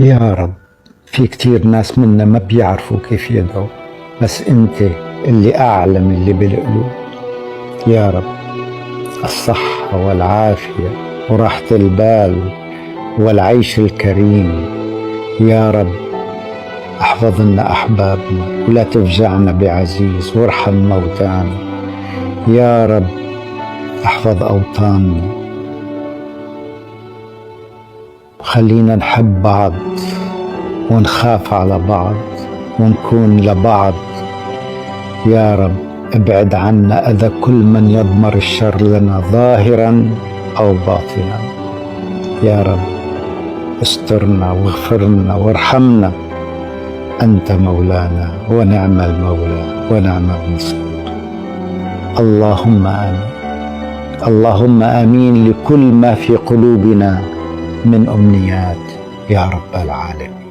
يا رب، في كتير ناس منا ما بيعرفوا كيف يدعوا، بس انت اللي اعلم اللي بالقلوب. يا رب، الصحة والعافية وراحة البال والعيش الكريم. يا رب، احفظ لنا احبابنا ولا تفجعنا بعزيز، وارحم موتانا. يا رب، احفظ اوطاننا وخلينا نحب بعض ونخاف على بعض ونكون لبعض. يا رب، ابعد عنا أذى كل من يضمر الشر لنا ظاهرا أو باطنا. يا رب، استرنا واغفرنا وارحمنا، أنت مولانا ونعم المولى ونعم النصير. اللهم آمين. اللهم آمين لكل ما في قلوبنا من أمنيات يا رب العالمين.